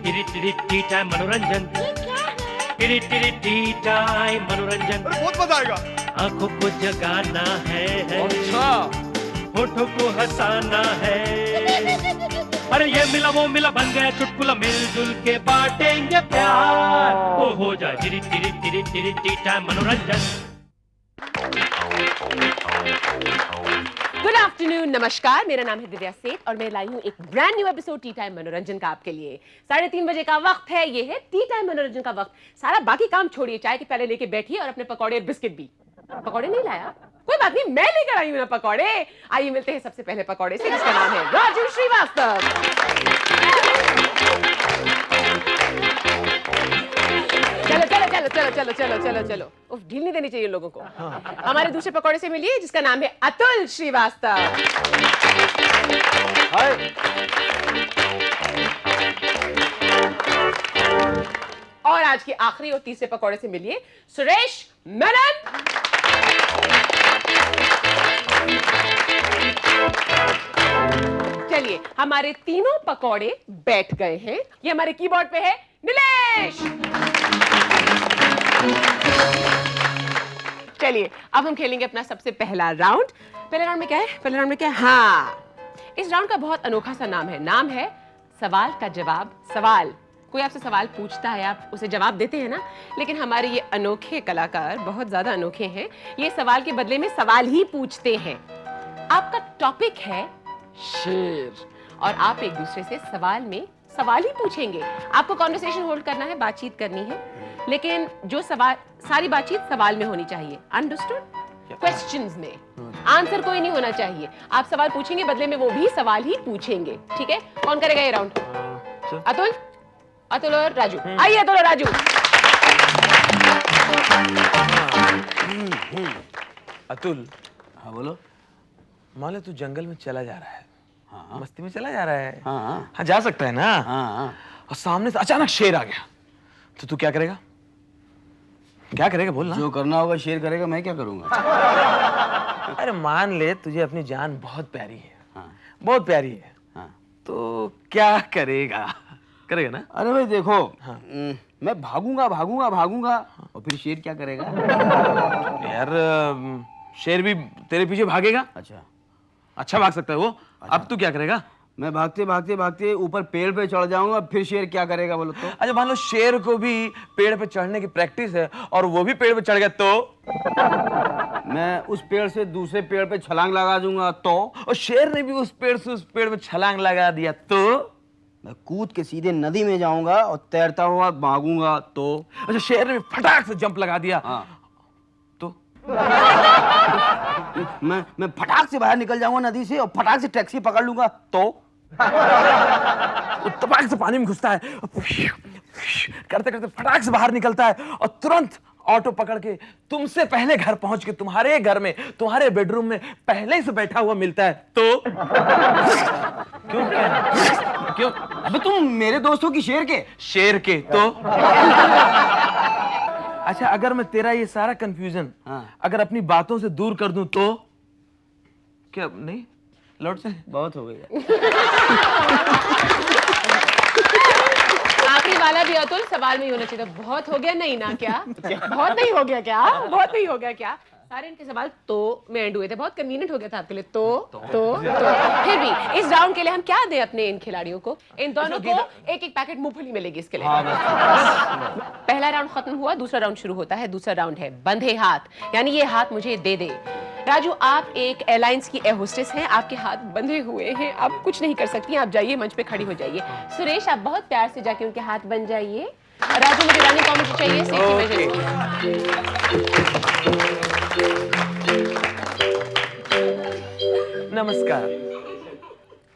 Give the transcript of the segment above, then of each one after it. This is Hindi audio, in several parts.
टी टाइम मनोरंजन। टी टाइम मनोरंजन। बहुत मजा आएगा। आंखों को जगाना है, अच्छा, होठों को हंसाना है। अरे ये मिला वो मिला बन गया चुटकुला, मिलजुल के बांटेंगे प्यार। वो हो जाए टी टाइम मनोरंजन। गुड आफ्टरनून, नमस्कार। मेरा नाम है दिव्या सेठ और मैं लाई हूँ एक brand new episode T time मनोरंजन का आपके लिए। 3:30 बजे का वक्त है, ये है टी टाइम मनोरंजन का वक्त। सारा बाकी काम छोड़िए, चाय के पहले लेके बैठिए और अपने पकौड़े और बिस्किट भी। पकौड़े नहीं लाया? कोई बात नहीं, मैं लेकर आई हूँ ना पकौड़े। आइए मिलते हैं सबसे पहले पकौड़े से, जिसका नाम है राजू श्रीवास्तव। चलो चलो चलो चलो चलो चलो चलो चलो, उफ, ढील नहीं देनी चाहिए लोगों को। हमारे दूसरे पकौड़े से मिलिए, जिसका नाम है अतुल श्रीवास्तव। हाय। और आज के आखिरी और तीसरे पकौड़े से मिलिए सुरेश मेनन। चलिए, हमारे तीनों पकौड़े बैठ गए हैं। ये हमारे कीबोर्ड पे है नीलेश। चलिए, अब हम खेलेंगे अपना सबसे पहला राउंड। पहले राउंड में क्या है? पहले राउंड में क्या है? हाँ, इस राउंड का बहुत अनोखा सा नाम है। नाम है सवाल का जवाब सवाल। कोई आपसे सवाल पूछता है, आप उसे जवाब देते हैं ना, लेकिन हमारे ये अनोखे कलाकार बहुत ज्यादा अनोखे हैं। ये सवाल के बदले में सवाल ही पूछते हैं। आपका टॉपिक है शेर और आप एक दूसरे से सवाल में सवाल ही पूछेंगे। आपको कॉन्वर्सेशन होल्ड करना है, बातचीत करनी है, लेकिन जो सवाल, सारी बातचीत सवाल में होनी चाहिए। अंडरस्टूड? क्वेश्चंस में आंसर कोई नहीं होना चाहिए। आप सवाल पूछेंगे, बदले में वो भी सवाल ही पूछेंगे। ठीक है? कौन करेगा ये राउंड? अतुल, अतुल और राजू। आइए अतुल और राजू। अतुल, हाँ बोलो। मान लो तू जंगल में चला जा रहा है। हाँ मस्ती में चला जा रहा है। हाँ हाँ, जा सकता है ना। हाँ। और सामने से अचानक शेर आ गया तो तू क्या करेगा? क्या करेगा बोल ना। जो करना होगा शेर करेगा, मैं क्या करूंगा? अरे मान ले तुझे अपनी जान बहुत प्यारी है। हाँ बहुत प्यारी है। हाँ। तो क्या करेगा? करेगा ना? अरे भाई देखो, हाँ। मैं भागूंगा भागूंगा भागूंगा और फिर शेर क्या करेगा? यार शेर भी तेरे पीछे भागेगा। अच्छा भाग सकता है वो। अच्छा। अब तू क्या करेगा? मैं भागते भागते भागते ऊपर पेड़ पे चढ़ जाऊंगा, फिर शेर क्या करेगा बोलो तो? अच्छा मान लो शेर को भी पेड़ पे चढ़ने की प्रैक्टिस है और वो भी पेड़ पे चढ़ गया तो? मैं उस पेड़ से दूसरे पेड़ पे छलांग लगा दूंगा तो? और शेर ने भी उस पेड़ से उस पेड़ पे छलांग लगा दिया तो? मैं कूद के सीधे नदी में जाऊंगा और तैरता हुआ भागूंगा तो? अच्छा शेर ने भी फटाक से जंप लगा दिया हाँ। तो? मैं फटाक से बाहर निकल जाऊंगा नदी से और फटाक से टैक्सी पकड़ लूंगा तो? वो तबाक से पानी में घुसता है, करते करते फटाक से बाहर निकलता है और तुरंत ऑटो पकड़ के तुमसे पहले घर पहुंच के तुम्हारे घर में, तुम्हारे बेडरूम में पहले से बैठा हुआ मिलता है तो? क्यों क्यों? अबे तुम मेरे दोस्तों की शेर के? शेर के तो? अच्छा अगर मैं तेरा ये सारा कंफ्यूजन अगर अपनी बातों से दूर कर दूं तो? क्या नहीं लौट से? बहुत हो गई। आखिरी वाला भी अतुल सवाल में ही होना चाहिए था। बहुत हो गया नहीं ना? क्या बहुत नहीं हो गया? क्या बहुत नहीं हो गया? क्या सारे इनके सवाल तो में एंड हुए थे? बहुत कन्वीनियंट हो गया था आपके लिए। तो फिर भी इस राउंड के लिए हम क्या दें अपने इन खिलाड़ियों को? इन दोनों को एक एक पैकेट मूंगफली मिलेगी इसके लिए। पहला राउंड खत्म हुआ, दूसरा राउंड शुरू होता है। दूसरा राउंड है बंधे हाथ, यानी ये हाथ मुझे दे दे। राजू, आप एक एयरलाइंस की एयर होस्टेस हैं, आपके हाथ बंधे हुए हैं, आप कुछ नहीं कर सकती, आप जाइए मंच पे खड़ी हो जाइए। सुरेश, आप बहुत प्यार से जाके उनके हाथ बन जाइए। राजू, मुझे रनिंग कॉमेंट्री चाहिए सेफ्टी मेजर्स। नमस्कार,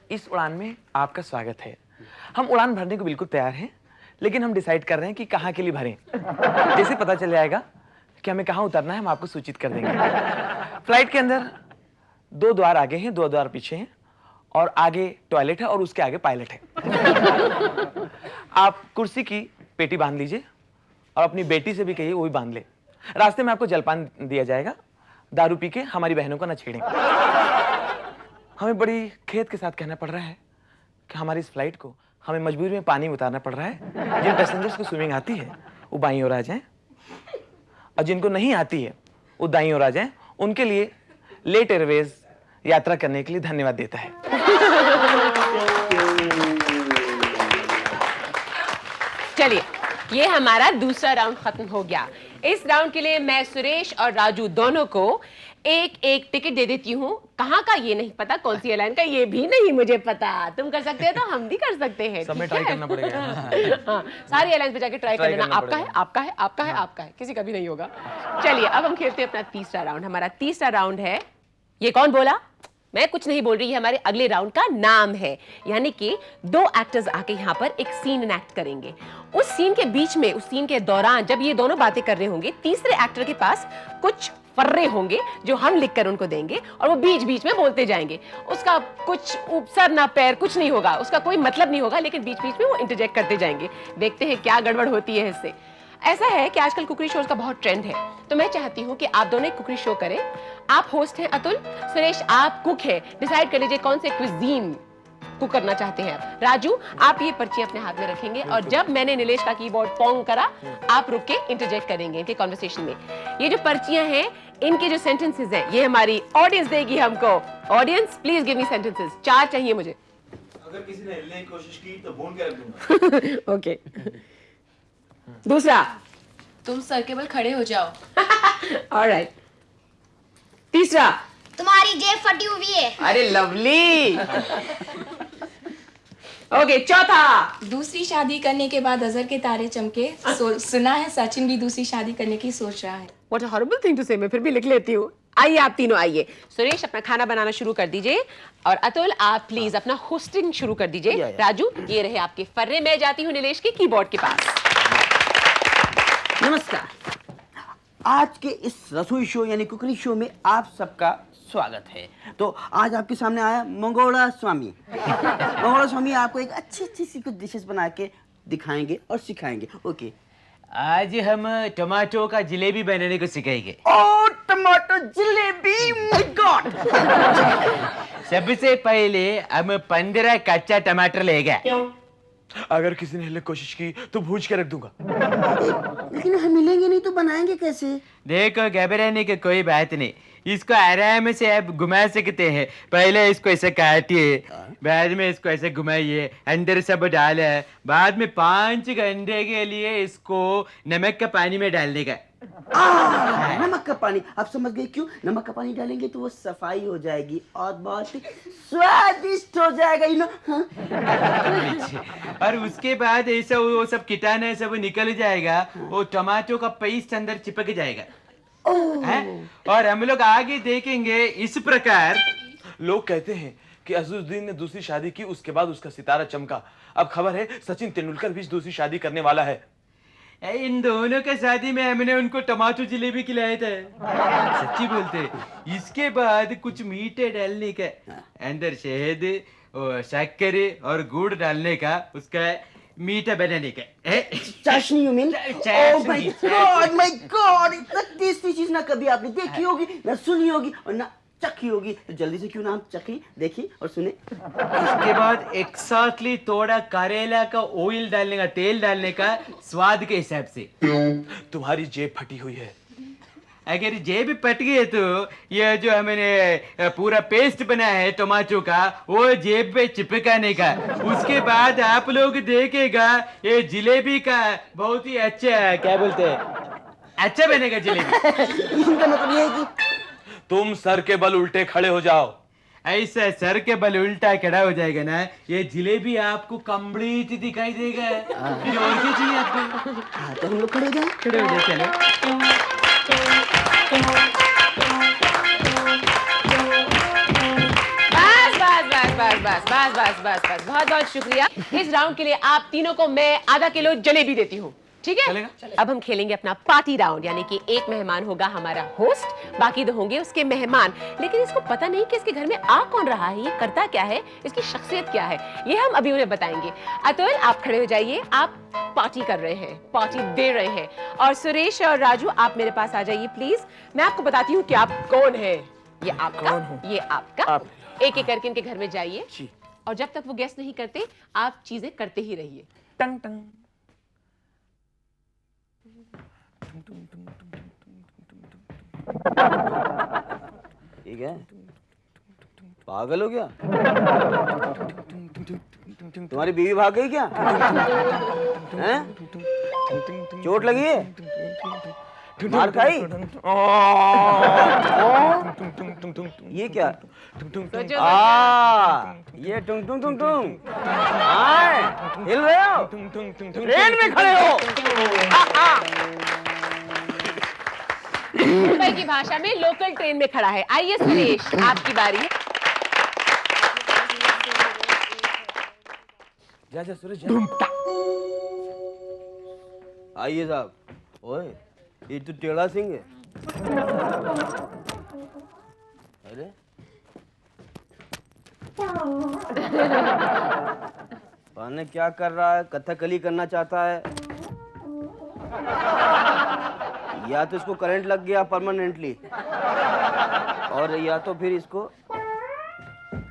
इस उड़ान में आपका स्वागत है। हम उड़ान भरने को बिल्कुल तैयार हैं, लेकिन हम डिसाइड कर रहे हैं कि कहाँ के लिए भरें। जैसे पता चल जाएगा कि हमें कहाँ उतरना है, हम आपको सूचित कर देंगे। फ्लाइट के अंदर 2 द्वार आगे हैं, 2 द्वार पीछे हैं और आगे टॉयलेट है और उसके आगे पायलट है। आप कुर्सी की पेटी बांध लीजिए और अपनी बेटी से भी कहिए वो भी बांध ले। रास्ते में आपको जलपान दिया जाएगा। दारू पी के हमारी बहनों को न छेड़ें। हमें बड़ी खेद के साथ कहना पड़ रहा है कि हमारी इस फ्लाइट को हमें मजबूरी में पानी में उतारना पड़ रहा है। जिन पैसेंजर्स को स्विमिंग आती है वो बाईं ओर आ जाएं, और जिनको नहीं आती है वो दाईं ओर आ जाएं। उनके लिए लेट एयरवेज यात्रा करने के लिए धन्यवाद देता है। चलिए, ये हमारा दूसरा राउंड खत्म हो गया। इस राउंड के लिए मैं सुरेश और राजू दोनों को एक एक टिकट दे देती हूँ। कहाँ का ये नहीं पता, कौन सी एयरलाइन का ये भी नहीं मुझे पता। तुम कर सकते हो तो हम भी कर सकते हैं। सब में ठीक ट्राई है? करना पड़ेगा। हाँ, सारी एयरलाइंस पे जाके ट्राई कर लेना। करना आपका है, पड़ेगा। आपका है, आपका है, आपका है, किसी का भी नहीं होगा। चलिए, अब हम खेलते हैं अपना तीसरा राउंड। हमारा तीसरा राउंड है, ये कौन बोला? मैं कुछ नहीं बोल रही, ये हमारे अगले राउंड का नाम है। यानी कि दो एक्टर्स आके यहाँ पर एक सीन इनैक्ट करेंगे। उस सीन के बीच में, उस सीन के दौरान जब ये दोनों बातें कर रहे होंगे, तीसरे एक्टर के पास कुछ फर्रे होंगे जो हम लिखकर उनको देंगे और वो बीच बीच में बोलते जाएंगे। उसका कुछ सर ना पैर कुछ नहीं होगा, उसका कोई मतलब नहीं होगा, लेकिन बीच बीच में वो इंटरजेक्ट करते जाएंगे। देखते हैं क्या गड़बड़ होती है इससे। ऐसा है कि आजकल कुकरी शोज का बहुत ट्रेंड है, तो मैं चाहती हूँ कि आप दोनों एक कुकरी शो करें। आप होस्ट हैं अतुल, सुरेश आप कुक हैं। डिसाइड कर लीजिए कौन से क्विजीन कुक करना चाहते हैं आप। राजू, आप ये पर्ची अपने हाथ में रखेंगे और जब मैंने नीलेश का कीबोर्ड पोंग करा, आप रुक के इंटरजेक्ट करेंगे इनके कॉन्वर्सेशन में। ये जो पर्चियां हैं, इनके जो सेंटेंसेस हैं, ये हमारी ऑडियंस देगी हमको। Audience, please give me sentences. 4 चाहिए मुझे। अगर किसी ने हिलने की कोशिश की तो भून के रख दूंगा। ओके। दूसरा। तुम सर के बल खड़े हो जाओ। ऑलराइट। तीसरा। तुम्हारी जेब फटी हुई है। अरे लवली। ओके, चौथा। दूसरी शादी करने के बाद अजहर के तारे चमके। सुना है सचिन भी दूसरी शादी करने की सोच रहा है। What a horrible thing to say, मैं फिर भी लिख लेती हूँ। आइए आप तीनों आइए। सुरेश अपना खाना बनाना शुरू कर दीजिए और अतुल आप प्लीज अपना होस्टिंग शुरू कर दीजिए। राजू, ये रहे आपके फर्रे। मैं जाती हूँ नीलेश के कीबोर्ड के पास। नमस्कार। आज के इस रसोई शो यानी कुकरी शो में आप सबका स्वागत है। तो आज आपके सामने आया मंगोड़ा स्वामी। मंगोड़ा स्वामी आपको एक अच्छी सी कुछ डिशेस बना के दिखाएंगे और सिखाएंगे। ओके। आज हम टमाटो का जलेबी बनाने को सिखाएंगे। ओ टमाटो जलेबी, माय गॉड। सबसे पहले हम 15 कच्चा टमाटर लेगा। अगर किसी ने हिलने की कोशिश की तो भूज के रख दूंगा। लेकिन हम मिलेंगे नहीं तो बनाएंगे कैसे? देखो, घबराने की कोई बात नहीं, इसको आराम से आप घुमा सकते हैं। पहले इसको ऐसे काटिए, बाद में इसको ऐसे घुमाइए, अंदर सब डाला, बाद में 5 घंटे के लिए इसको नमक का पानी में डालने का। नमक का पानी, आप समझ गए क्यों? नमक का पानी डालेंगे तो वो सफाई हो जाएगी और बहुत ही स्वादिष्ट हो जाएगा, यू नो। और उसके बाद ऐसा वो सब कीटाणु सब निकल जाएगा, वो टमाटो का पेस्ट अंदर चिपक जाएगा। हैं? और हम लोग आगे देखेंगे इस प्रकार। लोग कहते हैं कि अज़रुद्दीन ने दूसरी शादी की, उसके बाद उसका सितारा चमका। अब खबर है सचिन तेंदुलकर भी दूसरी शादी करने वाला है। इन दोनों के शादी में हमने उनको टमाटो जलेबी खिलाया था। सच्ची बोलते। इसके बाद कुछ मीठे डालने का, अंदर शहद और शक्कर और गुड़ डालने का, उसका मीठा बनाने का। चाशनी, you mean? Oh my God, my God, इतना टेस्टी चीज ना कभी आपने देखी होगी, ना सुनी होगी और ना चखी होगी। तो जल्दी से क्यों ना हम चखें, देखिए और सुने। इसके बाद एक्सैक्टली थोड़ा करेला का ऑयल डालने का, तेल डालने का, स्वाद के हिसाब से। तुम्हारी जेब फटी हुई है। अगर जेब फट गई तो ये जो हमने पूरा पेस्ट बनाया है टमाटो का, वो जेब पे चिपकाने का। उसके बाद आप लोग देखेगा ये जलेबी का बहुत ही अच्छा, क्या बोलते हैं, अच्छा बनेगा जलेबी। इनका मतलब ये है कि तुम सर के बल उल्टे खड़े हो जाओ। ऐसा सर के बल उल्टा खड़ा हो जाएगा ना, ये जलेबी आपको कंप्लीट दिखाई देगा। फिर और क्या चाहिए आपको? हाँ, तो हम लोग खड़े हो जाएं। खड़े हो जाए, चलो। बस बहुत बहुत शुक्रिया। इस राउंड के लिए आप तीनों को मैं आधा किलो जलेबी देती हूँ, ठीक है? अब हम खेलेंगे अपना पार्टी राउंड, यानी कि एक मेहमान होगा हमारा होस्ट, बाकी 2 होंगे उसके मेहमान। लेकिन इसको पता नहीं कि इसके घर में आ कौन रहा है, ये करता क्या है, इसकी शख्सियत क्या है, ये हम अभी उन्हें बताएंगे। अतुल, आप खड़े हो जाइए, आप पार्टी कर रहे हैं, पार्टी दे रहे हैं। और सुरेश और राजू, आप मेरे पास आ जाइए प्लीज। मैं आपको बताती हूँ कि आप कौन है। ये आपका, ये आपका। एक एक करके इनके घर में जाइए। और जब तक वो गेस नहीं करते आप चीजें करते ही रहिए। टंग टंग। ठीक है, पागल हो क्या? तुम्हारी बीवी भाग गई क्या? हैं? चोट लगी है? मार खाई? ये क्या? ये टुंग टुंग टुंग टुंग। हिल रहे हो? ट्रेन में खड़े हो? मुंबई की भाषा में लोकल ट्रेन में खड़ा है। आइए सुरेश, आपकी बारी है। जा जा सूरज जा। आइए साहब। ओए, ये तो टेढ़ा सिंह है। अरे पाने क्या कर रहा है? कथकली करना चाहता है। या तो इसको करंट लग गया परमानेंटली, और या तो फिर इसको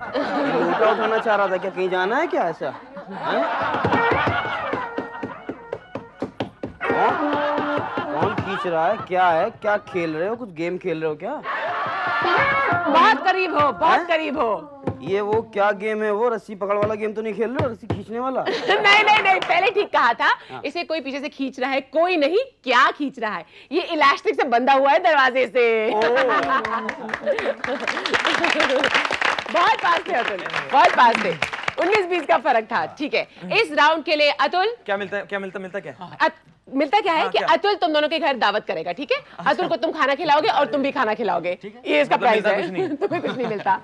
लूटा उठाना चाह रहा था। क्या कहीं जाना है क्या ऐसा? कौन खींच रहा है? क्या है? क्या खेल रहे हो? कुछ गेम खेल रहे हो क्या? बहुत करीब हो, बहुत करीब हो। ये वो क्या गेम है? वो रस्सी पकड़ वाला गेम तो नहीं खेल रहे हो? रस्सी खींचने वाला? नहीं नहीं नहीं, पहले ठीक कहा था। इसे कोई पीछे से खींच रहा है, कोई नहीं। क्या खींच रहा है? ये इलास्टिक से बंधा हुआ है दरवाजे से। बहुत पास थे अतुल, बहुत पास थे। 19-20 का फर्क था। ठीक है, इस राउंड के लिए अतुल क्या मिलता है? क्या मिलता क्या? मिलता क्या है कि क्या? अतुल तुम दोनों के घर दावत करेगा। ठीक है, अतुल को तुम खाना खिलाओगे और तुम भी खाना खिलाओगे। ये इसका मतलब प्राइस मिलता है। कुछ नहीं। तुम्हें कुछ नहीं मिलता।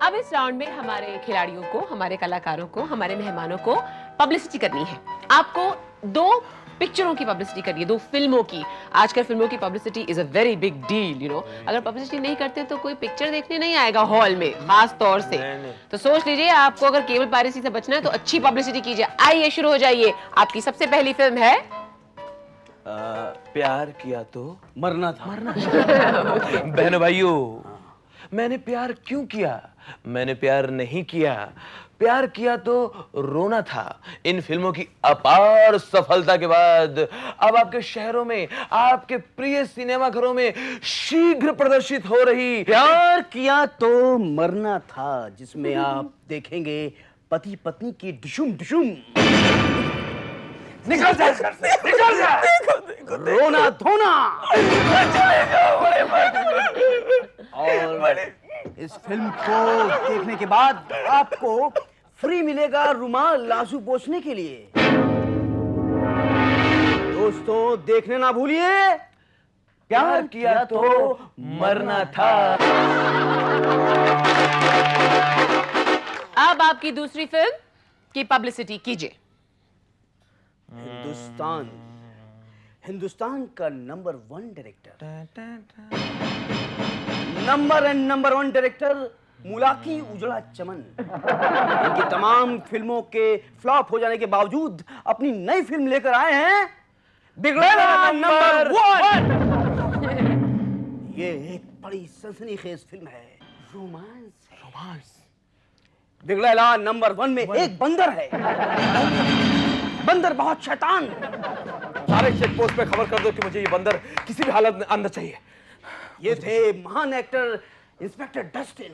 अब इस राउंड में हमारे खिलाड़ियों को, हमारे कलाकारों को, हमारे मेहमानों को पब्लिसिटी करनी है। आपको 2 पिक्चरों की पब्लिसिटी करनी है, 2 फिल्मों की। आजकल फिल्मों की publicity is a very big deal, you know. अगर पब्लिसिटी नहीं करते तो कोई पिक्चर देखने नहीं आएगा हॉल में, खास तौर से। तो सोच लीजिए, आपको अगर केबल पायरेसी से बचना है तो अच्छी पब्लिसिटी कीजिए। आइए शुरू हो जाइए। आपकी सबसे पहली फिल्म है प्यार किया तो मरना था। बहनों भाइयों, मैंने प्यार क्यों किया? मैंने प्यार नहीं किया, प्यार किया तो रोना था। इन फिल्मों की अपार सफलता के बाद अब आपके शहरों में, आपके प्रिय सिनेमाघरों में शीघ्र प्रदर्शित हो रही प्यार किया तो मरना था, जिसमें आप देखेंगे पति पत्नी की दुशुम दुशुम, निकल जा घर से, निकल जा, रोना धोना। और इस फिल्म को देखने के बाद आपको फ्री मिलेगा रुमाल लाशू पोंछने के लिए। दोस्तों, देखने ना भूलिए। प्यार किया तो मरना था। अब आपकी दूसरी फिल्म की पब्लिसिटी कीजिए। हिंदुस्तान का नंबर 1 डायरेक्टर, नंबर 1 डायरेक्टर मुलाकी उजड़ा चमन, इनकी तमाम फिल्मों के फ्लॉप हो जाने के बावजूद अपनी नई फिल्म लेकर आए हैं बिगड़ेला नंबर 1। ये एक बड़ी सनसनीखेज फिल्म है, रोमांस। बिगड़ेला नंबर 1 में एक बंदर है। बंदर बहुत शैतान। सारे चेक पोस्ट पे खबर कर दो कि मुझे ये बंदर किसी भी हालत में अंदर चाहिए। ये थे महान एक्टर इंस्पेक्टर डस्टिन।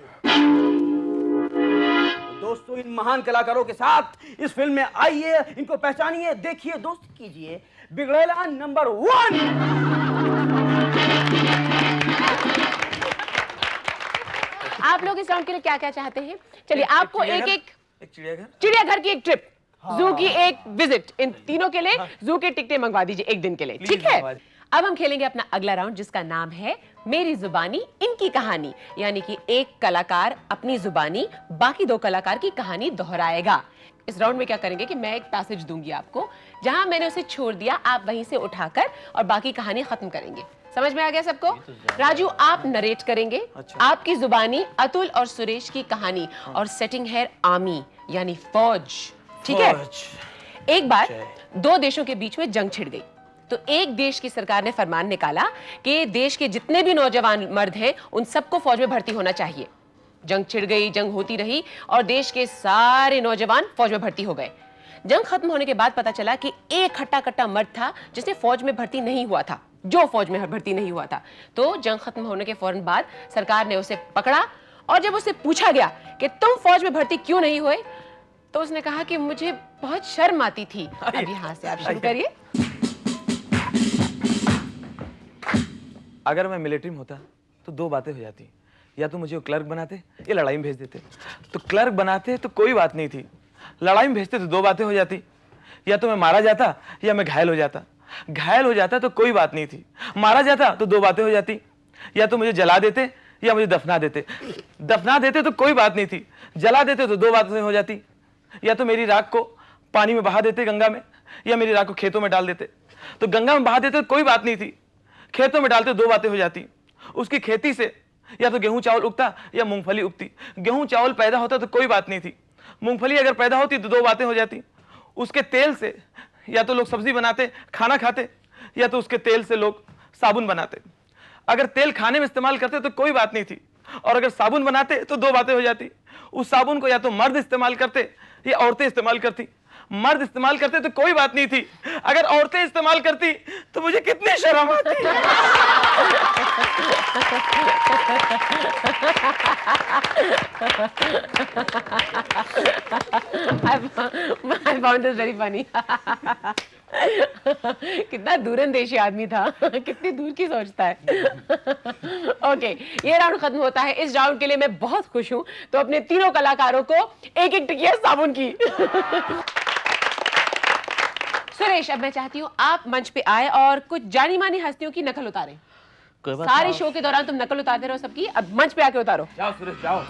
दोस्तों, इन महान कलाकारों के साथ इस फिल्म में आइए, इनको पहचानिए, देखिए, दोस्ती कीजिए। बिगड़ेला नंबर 1। आप लोग इस राउंड के लिए क्या क्या चाहते हैं? चलिए, आपको एक चिड़ियाघर, चिड़ियाघर की एक ट्रिप, जू की एक विजिट, इन तीनों के लिए जू के टिकटें मंगवा दीजिए एक दिन के लिए। ठीक है, अब हम खेलेंगे अपना अगला राउंड, जिसका नाम है मेरी जुबानी इनकी कहानी। यानी कि एक कलाकार अपनी जुबानी बाकी 2 कलाकार की कहानी दोहराएगा। इस राउंड में क्या करेंगे कि मैं एक पैसेज दूंगी आपको, जहां मैंने उसे छोड़ दिया आप वहीं से उठाकर और बाकी कहानी खत्म करेंगे। समझ में आ गया सबको? राजू, आप नरेट करेंगे। आपकी जुबानी अतुल और सुरेश की कहानी, और सेटिंग है आर्मी यानी फौज। ठीक है? एक बार 2 देशों के बीच में जंग छिड़ गई, तो एक देश की सरकार ने फरमान निकाला कि देश के जितने भी नौजवान मर्द हैं उन सबको फौज में भर्ती होना चाहिए। जंग छिड़ गई, जंग होती रही और देश के सारे नौजवान फौज में भर्ती हो गए। जंग खत्म होने के बाद पता चला कि एक हट्टा कट्टा मर्द था जिसने फौज में भर्ती नहीं हुआ था, जो फौज में भर्ती नहीं हुआ था। तो जंग खत्म होने के फौरन बाद सरकार ने उसे पकड़ा और जब उससे पूछा गया कि तुम फौज में भर्ती क्यों नहीं हुए, तो उसने कहा कि मुझे बहुत शर्म आती थी। अब यहाँ से आप शुरू करिए। अगर मैं मिलिट्री में होता तो दो बातें हो जाती, या तो मुझे वो क्लर्क बनाते या लड़ाई में भेज देते। तो क्लर्क बनाते तो कोई बात नहीं थी, लड़ाई में भेजते तो दो बातें हो जाती, या तो मैं मारा जाता या मैं घायल हो जाता। घायल हो जाता तो कोई बात नहीं थी, मारा जाता तो दो बातें हो जाती, या तो मुझे जला देते या मुझे दफना देते। दफना देते तो कोई बात नहीं थी, जला देते तो दो बातें हो जाती, या तो मेरी राख को पानी में बहा देते गंगा में, या मेरी राख को खेतों में डाल देते। तो गंगा में बहा देते तो कोई बात नहीं थी, खेतों में डालते दो बातें हो जाती। उसकी खेती से या तो गेहूं चावल उगता या मूंगफली उगती। गेहूं चावल पैदा होता तो कोई बात नहीं थी, मूंगफली अगर पैदा होती तो दो बातें हो जाती। उसके तेल से या तो लोग सब्जी बनाते, खाना खाते, या तो उसके तेल से लोग साबुन बनाते। अगर तेल खाने में इस्तेमाल करते तो कोई बात नहीं थी, और अगर साबुन बनाते तो दो बातें हो जाती। उस साबुन को या तो मर्द इस्तेमाल करते या औरतें इस्तेमाल करती। मर्द इस्तेमाल करते तो कोई बात नहीं थी, अगर औरतें इस्तेमाल करती तो मुझे कितनी शर्म आती। I found this very funny. कितना दूरंदेशी आदमी था, कितनी दूर की सोचता है। ओके, ये राउंड खत्म होता है। इस राउंड के लिए मैं बहुत खुश हूं, तो अपने तीनों कलाकारों को एक एक टिकिया साबुन की। सुरेश, अब मैं चाहती हूँ आप मंच पे आए और कुछ जानी मानी हस्तियों की नकल उतारें। सारे शो के दौरान तुम नकल उतारते रहो सबकी, अब मंच पे आके उतारो। जाओ सुरेश जाओ।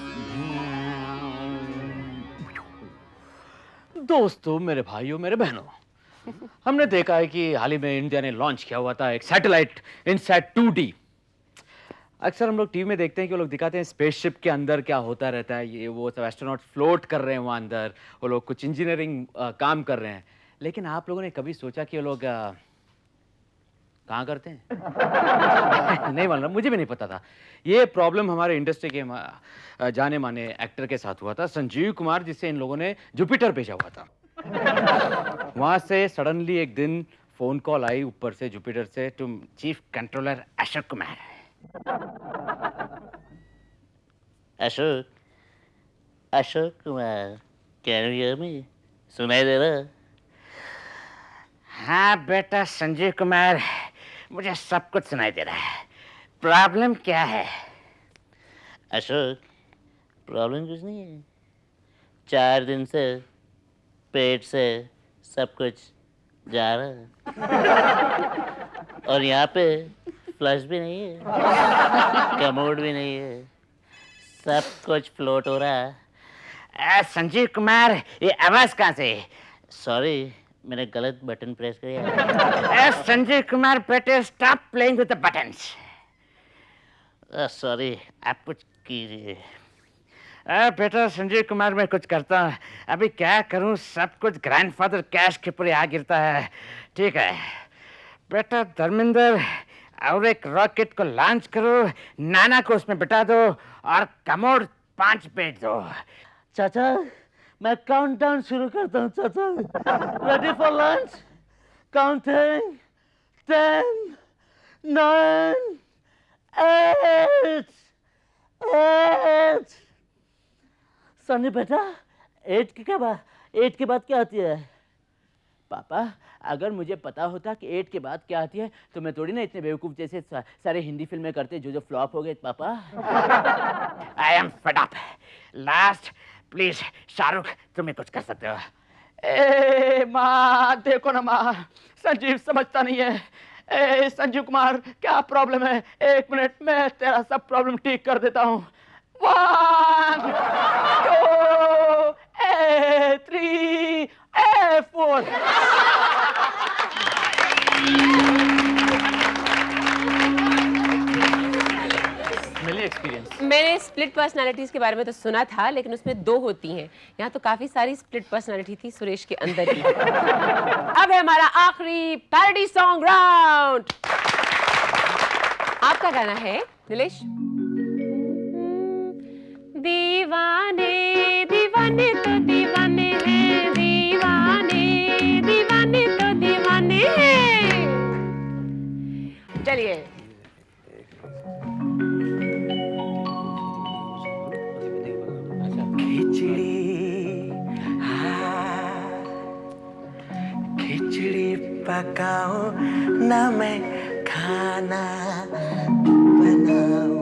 दोस्तों, मेरे भाइयों, मेरे बहनों, हमने देखा है कि हाल ही में इंडिया ने लॉन्च किया हुआ था एक सैटेलाइट इनसैट 2D। अक्सर हम लोग टीवी में देखते हैं कि वो लोग दिखाते हैं स्पेसशिप के अंदर क्या होता रहता है, ये वो सब एस्ट्रोनॉट फ्लोट कर रहे हैं वहाँ अंदर, वो लोग कुछ इंजीनियरिंग काम कर रहे हैं। लेकिन आप लोगों ने कभी सोचा कि वो लोग कहाँ करते हैं? नहीं मालूम, मुझे भी नहीं पता था। ये प्रॉब्लम हमारे इंडस्ट्री के जाने माने एक्टर के साथ हुआ था, संजीव कुमार, जिसे इन लोगों ने जुपिटर भेजा हुआ था। वहां से सडनली एक दिन फोन कॉल आई ऊपर से, जुपिटर से, तुम chief controller Ashok Kumar. Ashok Kumar, can you hear me? सुनाई दे रहा? हाँ बेटा संजीव कुमार, मुझे सब कुछ सुनाई दे रहा है। प्रॉब्लम क्या है? अशोक, प्रॉब्लम कुछ नहीं है। 4 दिन से पेट से सब कुछ जा रहा है, और यहाँ पे फ्लश भी नहीं है, कमोड भी नहीं है, सब कुछ फ्लोट हो रहा है। संजीव कुमार, ये आवाज कहाँ से? सॉरी, मैंने गलत बटन प्रेस किया। संजीव कुमार बेटे, stop playing with the buttons. Sorry, आप कुछ कीजिए। बेटा संजीव कुमार, मैं कुछ करता हूँ। अभी क्या करूँ, सब कुछ ग्रैंडफादर कैश के ऊपर आ गिरता है। ठीक है बेटा धर्मेंद्र, और एक रॉकेट को लॉन्च करो, नाना को उसमें बिठा दो और कमोड 5 भेज दो। चाचा, मैं काउंटडाउन शुरू करता हूँ चाचा। Ready for launch? Counting 10, 9, 8। Sunny बेटा, 8 के बाद क्या आती है? पापा, अगर मुझे पता होता कि 8 के बाद क्या आती है तो मैं थोड़ी ना इतने बेवकूफ जैसे सारे हिंदी फिल्में करते जो फ्लॉप हो गए। पापा, I am fed up. Last please Shahrukh, तुम्हें कुछ कर सकते हो? ए माँ, देखो ना माँ, संजीव समझता नहीं है। ए संजीव कुमार, क्या प्रॉब्लम है? 1 मिनट में तेरा सब प्रॉब्लम ठीक कर देता हूँ। 1, 2, 3, 4। एक्सपीरियंस। मैंने स्प्लिट पर्सनालिटीज के बारे में तो सुना था, लेकिन उसमें 2 होती हैं। यहाँ तो काफी सारी स्प्लिट पर्सनालिटी थी सुरेश के अंदर ही। अब है हमारा आखिरी पैरोडी सॉन्ग राउंड। आपका गाना है नीलेश। दीवाने तो दीवाने हैं, दीवाने दीवाने तो दीवाने हैं। चलिए खिचड़ी पकाओ ना मैं खाना बनाऊं,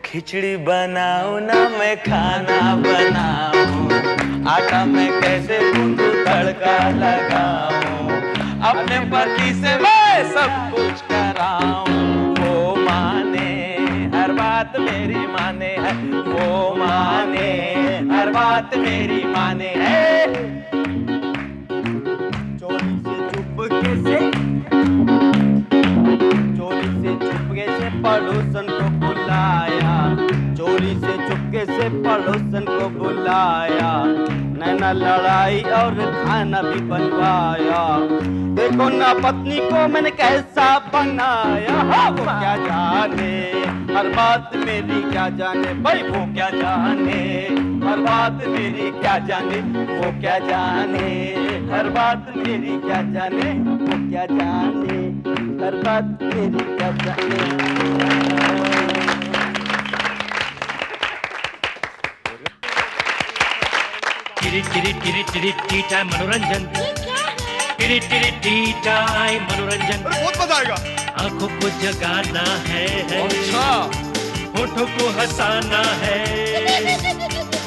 खिचड़ी बनाओ ना मैं खाना बनाऊं, आटा मैं कैसे गूंदूं तड़का लगाऊं, अपने पति से मैं सब कुछ कराऊं, वो माने हर बात मेरी माने है, वो माने हर बात मेरी माने है। चोरी से चुपके से पड़ोसन को बुलाया, चोरी से चुपके से पड़ोसन को बुलाया, नैना लड़ाई और खाना भी बनवाया, देखो ना पत्नी को मैंने कैसा बनाया, वो क्या जाने हर बात मेरी क्या जाने, भाई वो क्या जाने हर बात मेरी क्या जाने, वो क्या जाने हर बात मेरी क्या जाने, वो क्या जाने हर बात मेरी क्या जाने। टिरी टिरी टिरी टिरी टी टाइम मनोरंजन, टिरी टिरी टी टाइम मनोरंजन, बहुत मजा आएगा। आंखों को जगाना है, होठों को हंसाना है,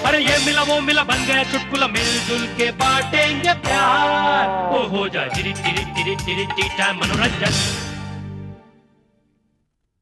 अरे ये मिला वो मिला बन गया चुटकुला, मिलजुल के बांटेंगे प्यार, वो हो जाए टिरी टिरी टिरी टिरी टी टाइम मनोरंजन।